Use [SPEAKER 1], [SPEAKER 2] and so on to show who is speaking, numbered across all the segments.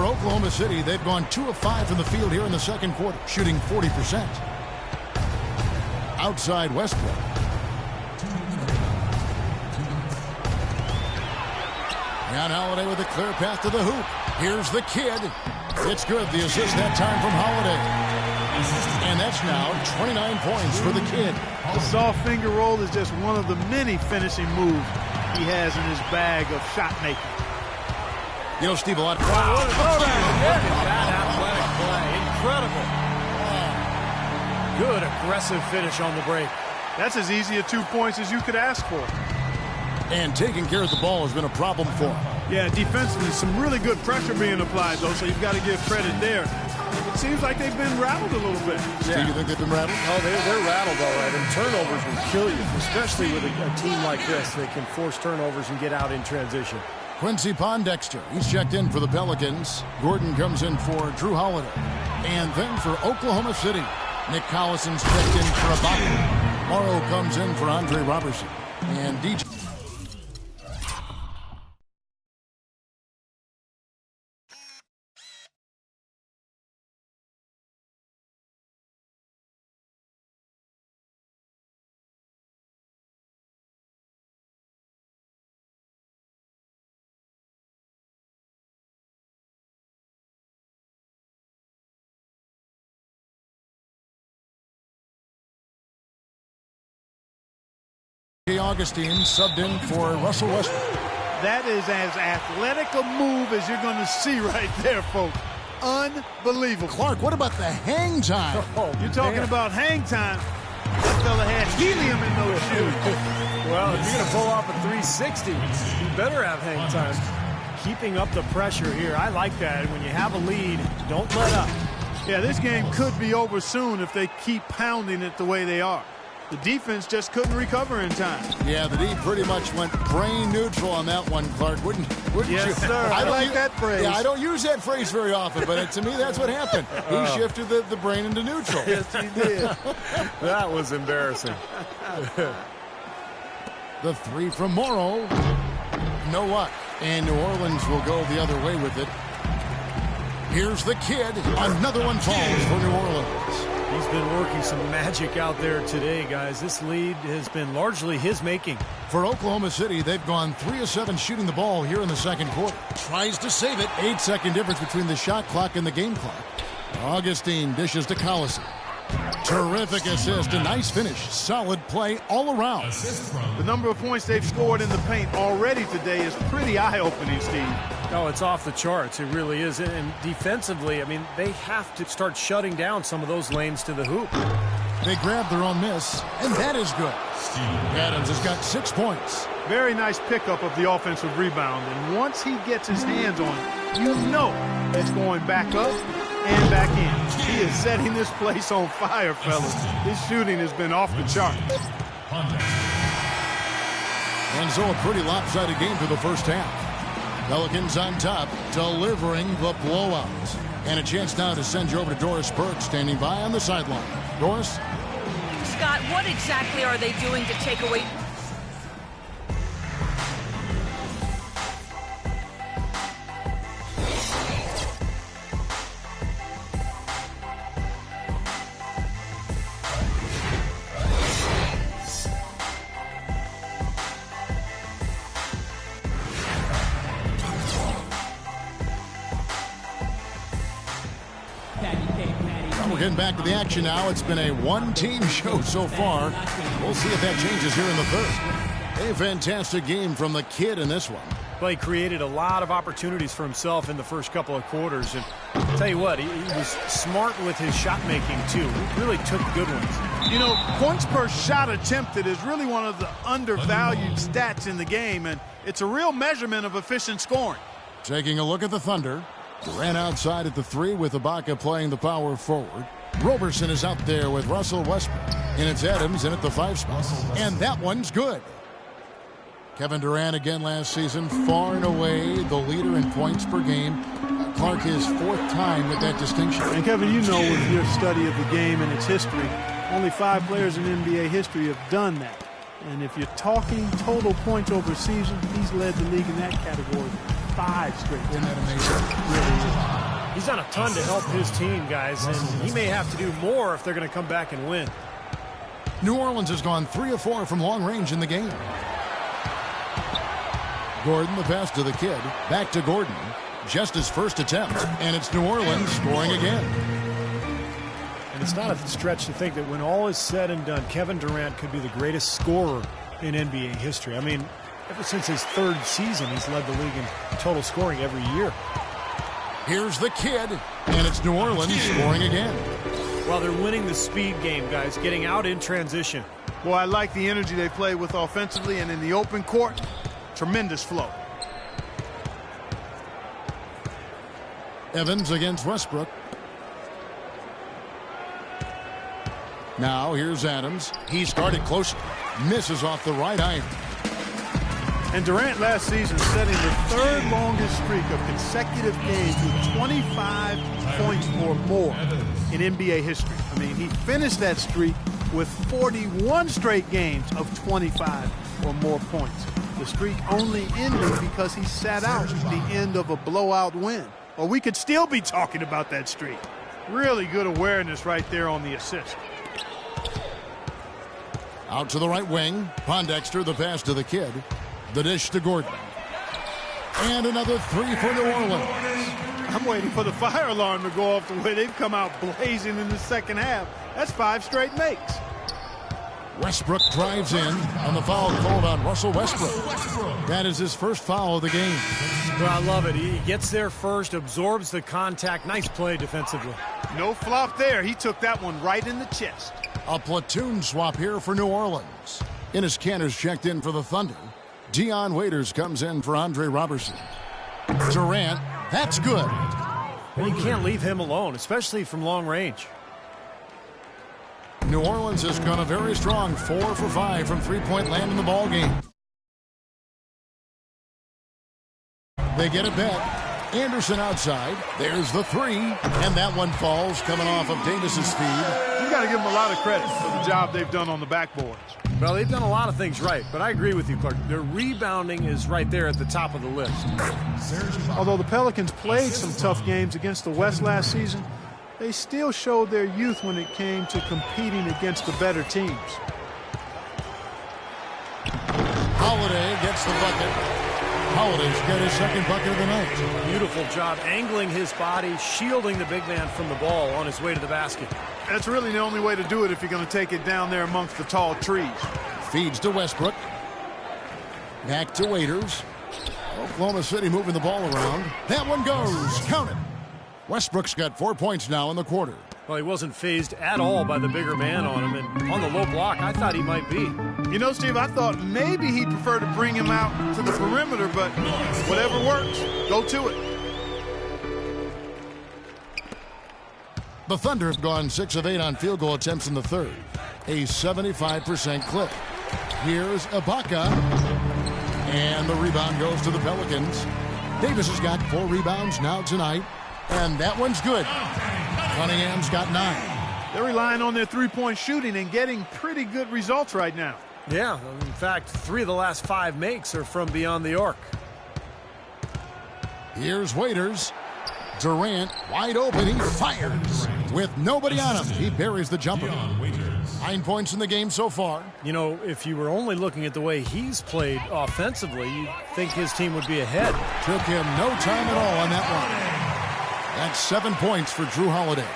[SPEAKER 1] For Oklahoma City, they've gone 2 of 5 from the field here in the second quarter, shooting 40%. Outside Westbrook. Jan Holiday with a clear path to the hoop. Here's the kid. It's good. The assist that time from Holiday. And that's now 29 points for the kid.
[SPEAKER 2] The soft finger roll is just one of the many finishing moves he has in his bag of shot making.
[SPEAKER 1] You know, Steve, a lot.
[SPEAKER 3] Wow. That athletic play. Incredible. Good aggressive finish on the break.
[SPEAKER 2] That's as easy a 2 points as you could ask for.
[SPEAKER 1] And taking care of the ball has been a problem for him.
[SPEAKER 2] Yeah, defensively, some really good pressure being applied, though, so you've got to give credit there. It seems like they've been rattled a little bit.
[SPEAKER 1] Steve, you think they've been rattled?
[SPEAKER 3] Oh, they're rattled all right, and turnovers will kill you, especially with a team like this that can force turnovers and get out in transition.
[SPEAKER 1] Quincy Pondexter, he's checked in for the Pelicans. Gordon comes in for Drew Holiday. And then for Oklahoma City, Nick Collison's checked in for Ibaka. Morrow comes in for Andre Robertson. And DJ. Augustine subbed in for Russell Westbrook.
[SPEAKER 2] That is as athletic a move as you're going to see right there, folks. Unbelievable.
[SPEAKER 1] Clark, what about the hang time?
[SPEAKER 2] You're talking about hang time. That fella had helium in those shoes.
[SPEAKER 3] Well, if you're going to pull off a 360, you better have hang time. Keeping up the pressure here. I like that. When you have a lead, don't let up.
[SPEAKER 2] Yeah, this game could be over soon if they keep pounding it the way they are. The defense just couldn't recover in time.
[SPEAKER 1] Yeah, the D pretty much went brain neutral on that one, Clark. Wouldn't
[SPEAKER 2] yes,
[SPEAKER 1] you?
[SPEAKER 2] Sir. I like that phrase.
[SPEAKER 1] Yeah, I don't use that phrase very often, but to me, that's what happened. He shifted the brain into neutral.
[SPEAKER 2] Yes, he did.
[SPEAKER 3] That was embarrassing.
[SPEAKER 1] The three from Morrow. No luck. And New Orleans will go the other way with it. Here's the kid. Another one falls for New Orleans.
[SPEAKER 3] He's been working some magic out there today, guys. This lead has been largely his making.
[SPEAKER 1] For Oklahoma City, they've gone 3 of 7 shooting the ball here in the second quarter. Tries to save it. 8-second difference between the shot clock and the game clock. Augustine dishes to Collison. Terrific assist. A nice finish. Solid play all around.
[SPEAKER 2] The number of points they've scored in the paint already today is pretty eye-opening, Steve.
[SPEAKER 3] Oh, it's off the charts. It really is. And defensively, I mean, they have to start shutting down some of those lanes to the hoop.
[SPEAKER 1] They grab their own miss, and that is good. Adams has got 6 points.
[SPEAKER 2] Very nice pickup of the offensive rebound. And once he gets his hands on it, you know it's going back up and back in. He is setting this place on fire, fellas. His shooting has been off the chart.
[SPEAKER 1] And so a pretty lopsided game for the first half. Pelicans on top, delivering the blowout. And a chance now to send you over to Doris Burke, standing by on the sideline. Doris?
[SPEAKER 4] Scott, what exactly are they doing to take away...
[SPEAKER 1] We're getting back to the action now. It's been a one-team show so far. We'll see if that changes here in the third. A fantastic game from the kid in this one.
[SPEAKER 3] Well, he created a lot of opportunities for himself in the first couple of quarters. And I'll tell you what, he was smart with his shot making, too. He really took good ones.
[SPEAKER 2] You know, points per shot attempted is really one of the undervalued stats in the game, and it's a real measurement of efficient scoring.
[SPEAKER 1] Taking a look at the Thunder. Durant outside at the 3 with Ibaka playing the power forward. Roberson is out there with Russell Westbrook. And it's Adams in at the 5 spot. And that one's good. Kevin Durant again last season, far and away the leader in points per game. Clark his 4th time with that distinction.
[SPEAKER 2] And Kevin, you know with your study of the game and its history, only 5 players in NBA history have done that. And if you're talking total points over season, he's led the league in that category 5 straight.
[SPEAKER 1] Isn't that amazing? Really.
[SPEAKER 3] He's done a ton to help his team, guys, and he may have to do more if they're going to come back and win.
[SPEAKER 1] New Orleans has gone 3 of 4 from long range in the game. Gordon, the pass to the kid. Back to Gordon. Just his first attempt, and it's New Orleans scoring again.
[SPEAKER 3] And it's not a stretch to think that when all is said and done, Kevin Durant could be the greatest scorer in NBA history. I mean, ever since his 3rd season, he's led the league in total scoring every year.
[SPEAKER 1] Here's the kid, and it's New Orleans scoring again.
[SPEAKER 3] Well, they're winning the speed game, guys, getting out in transition.
[SPEAKER 2] Boy, I like the energy they play with offensively, and in the open court, tremendous flow.
[SPEAKER 1] Evans against Westbrook. Now here's Adams. He started close. Misses off the right iron.
[SPEAKER 2] And Durant last season setting the 3rd longest streak of consecutive games with 25 points or more in NBA history. I mean, he finished that streak with 41 straight games of 25 or more points. The streak only ended because he sat out the end of a blowout win. Or we could still be talking about that streak. Really good awareness right there on the assist.
[SPEAKER 1] Out to the right wing. Pondexter, the pass to the kid. The dish to Gordon. And another 3 for New Orleans.
[SPEAKER 2] I'm waiting for the fire alarm to go off the way they've come out blazing in the second half. That's 5 straight makes.
[SPEAKER 1] Westbrook drives in on the foul called on Russell Westbrook. That is his first foul of the game.
[SPEAKER 3] Well, I love it. He gets there first, absorbs the contact. Nice play defensively.
[SPEAKER 2] No flop there. He took that one right in the chest.
[SPEAKER 1] A platoon swap here for New Orleans. Enes Kanter's checked in for the Thunder. Dion Waiters comes in for Andre Robertson. Durant, that's good.
[SPEAKER 3] And you can't leave him alone, especially from long range.
[SPEAKER 1] New Orleans has gone a very strong 4 for 5 from three-point land in the ball game. They get it back. Anderson outside. There's the 3. And that one falls coming off of Davis's speed.
[SPEAKER 2] You got to give them a lot of credit for the job they've done on the backboards.
[SPEAKER 3] Well, they've done a lot of things right, but I agree with you, Clark. Their rebounding is right there at the top of the list.
[SPEAKER 2] Although the Pelicans played some tough games against the West last season, they still showed their youth when it came to competing against the better teams.
[SPEAKER 1] Holiday gets the bucket. Holiday's got his 2nd bucket of the night.
[SPEAKER 3] Beautiful job angling his body, shielding the big man from the ball on his way to the basket.
[SPEAKER 2] That's really the only way to do it if you're going to take it down there amongst the tall trees.
[SPEAKER 1] Feeds to Westbrook. Back to Waiters. Oklahoma City moving the ball around. That one goes. Count it. Westbrook's got 4 points now in the quarter.
[SPEAKER 3] Well, he wasn't fazed at all by the bigger man on him, and on the low block, I thought he might be.
[SPEAKER 2] You know, Steve, I thought maybe he'd prefer to bring him out to the perimeter, but whatever works, go to it.
[SPEAKER 1] The Thunder have gone 6 of 8 on field goal attempts in the 3rd. A 75% clip. Here's Ibaka. And the rebound goes to the Pelicans. Davis has got 4 rebounds now tonight. And that one's good. Cunningham's got 9.
[SPEAKER 2] They're relying on their three-point shooting and getting pretty good results right now.
[SPEAKER 3] Yeah, in fact, 3 of the last 5 makes are from beyond the arc.
[SPEAKER 1] Here's Waiters. Durant wide open. He fires with nobody on him. He buries the jumper. 9 points in the game so far.
[SPEAKER 3] You know, if you were only looking at the way he's played offensively, you'd think his team would be ahead.
[SPEAKER 1] Took him no time at all on that one. That's 7 points for Jrue Holiday.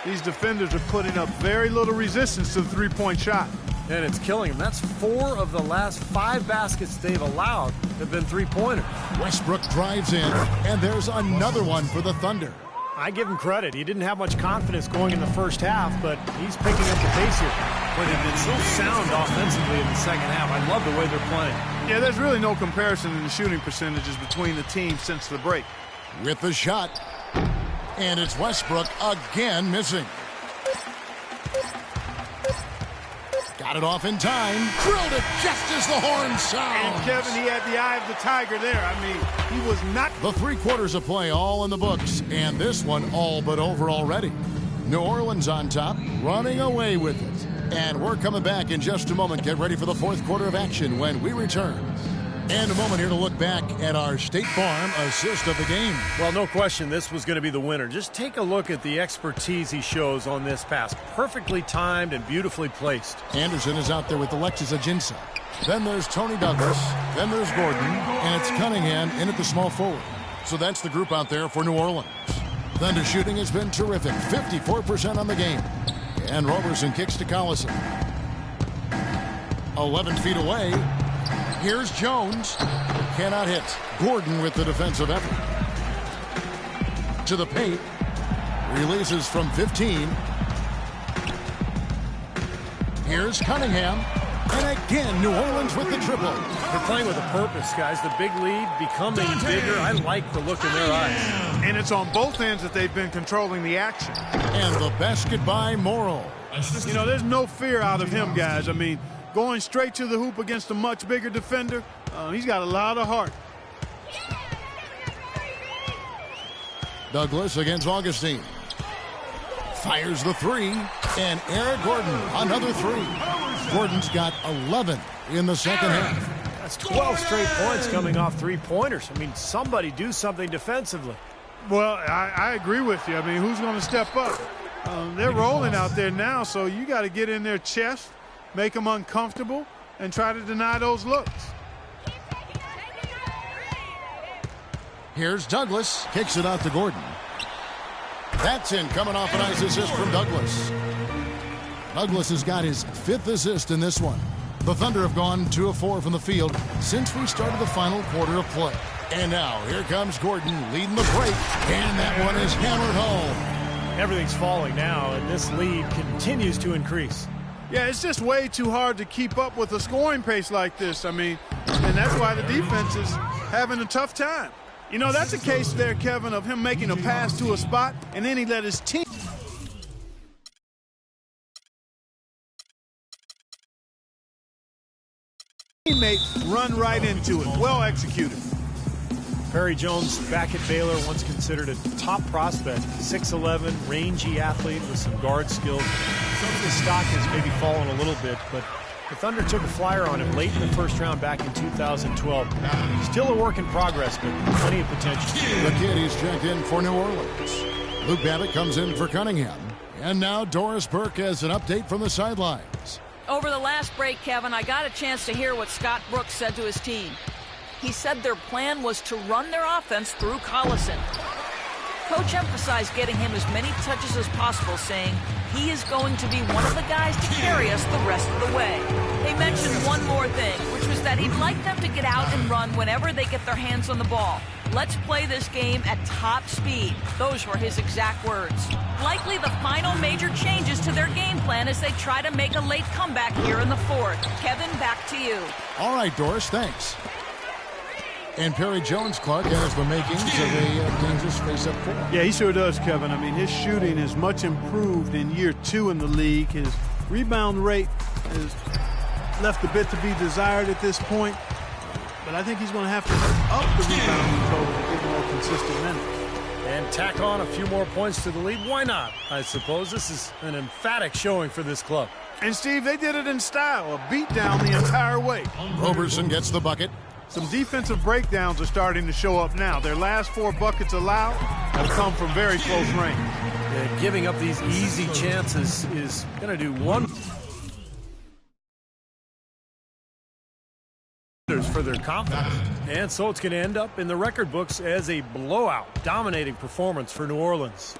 [SPEAKER 2] These defenders are putting up very little resistance to the three-point shot.
[SPEAKER 3] And it's killing him. That's 4 of the last 5 baskets they've allowed have been three-pointers.
[SPEAKER 1] Westbrook drives in, and there's another one for the Thunder.
[SPEAKER 3] I give him credit. He didn't have much confidence going in the first half, but he's picking up the pace here. But they've been so sound offensively in the second half. I love the way they're playing.
[SPEAKER 2] Yeah, there's really no comparison in the shooting percentages between the teams since the break.
[SPEAKER 1] With the shot. And it's Westbrook again missing. Got it off in time. Drilled it just as the horn sounds.
[SPEAKER 2] And Kevin, he had the eye of the tiger there. I mean, he was not.
[SPEAKER 1] The 3 quarters of play all in the books. And this one all but over already. New Orleans on top, running away with it. And we're coming back in just a moment. Get ready for the 4th quarter of action when we return. And a moment here to look back at our State Farm assist of the game.
[SPEAKER 3] Well, no question this was going to be the winner. Just take a look at the expertise he shows on this pass. Perfectly timed and beautifully placed.
[SPEAKER 1] Anderson is out there with Alexis Ajinça. Then there's Tony Douglas. Then there's Gordon. And it's Cunningham in at the small forward. So that's the group out there for New Orleans. Thunder shooting has been terrific. 54% on the game. And Roberson kicks to Collison. 11 feet away. Here's Jones. Cannot hit. Gordon with the defensive effort. To the paint. Releases from 15. Here's Cunningham. And again, New Orleans with the triple.
[SPEAKER 3] They're playing with a purpose, guys. The big lead becoming bigger. I like the look in their eyes.
[SPEAKER 2] And it's on both ends that they've been controlling the action.
[SPEAKER 1] And the basket by Morrill.
[SPEAKER 2] You know, there's no fear out of him, guys. I mean, going straight to the hoop against a much bigger defender, he's got a lot of heart.
[SPEAKER 1] Douglas against Augustine. Fires the three. And Eric Gordon, another three. Gordon's got 11 in the second half.
[SPEAKER 3] That's 12 straight points coming off three-pointers. I mean, somebody do something defensively.
[SPEAKER 2] Well, I agree with you. I mean, who's going to step up? They're rolling out there now, so you got to get in their chest, make them uncomfortable, and try to deny those looks.
[SPEAKER 1] Here's Douglas. Kicks it out to Gordon. That's in, coming off a nice assist from Douglas. Douglas has got his 5th assist in this one. The Thunder have gone 2 of 4 from the field since we started the final quarter of play. And now, here comes Gordon leading the break. And that one is hammered home.
[SPEAKER 3] Everything's falling now, and this lead continues to increase.
[SPEAKER 2] Yeah, it's just way too hard to keep up with a scoring pace like this. I mean, and that's why the defense is having a tough time. You know, that's a case there, Kevin, of him making a pass to a spot, and then he let his teammate run right into it. Well executed.
[SPEAKER 3] Perry Jones, back at Baylor, once considered a top prospect. 6'11", rangy athlete with some guard skills. Some of his stock has maybe fallen a little bit, but the Thunder took a flyer on him late in the first round back in 2012. Still a work in progress, but plenty of potential.
[SPEAKER 1] The kid, he's checked in for New Orleans. Luke Babbitt comes in for Cunningham. And now Doris Burke has an update from the sidelines.
[SPEAKER 4] Over the last break, Kevin, I got a chance to hear what Scott Brooks said to his team. He said their plan was to run their offense through Collison. Coach emphasized getting him as many touches as possible, saying he is going to be one of the guys to carry us the rest of the way. They mentioned one more thing, which was that he'd like them to get out and run whenever they get their hands on the ball. Let's play this game at top speed. Those were his exact words. Likely the final major changes to their game plan as they try to make a late comeback here in the fourth. Kevin, back to you.
[SPEAKER 1] All right, Doris, thanks. And Perry Jones, Clark, has the makings of a dangerous face-up form.
[SPEAKER 2] Yeah, he sure does, Kevin. I mean, his shooting is much improved in year 2 in the league. His rebound rate has left a bit to be desired at this point. But I think he's going to have to up the rebounding total to get more consistent minutes.
[SPEAKER 3] And tack on a few more points to the lead. Why not? I suppose this is an emphatic showing for this club.
[SPEAKER 2] And, Steve, they did it in style, a beat down the entire way.
[SPEAKER 1] Roberson gets the bucket.
[SPEAKER 2] Some defensive breakdowns are starting to show up now. Their last 4 buckets allowed have come from very close range.
[SPEAKER 3] Yeah, giving up these easy chances is going to do one for their confidence. And so it's going to end up in the record books as a blowout, dominating performance for New Orleans.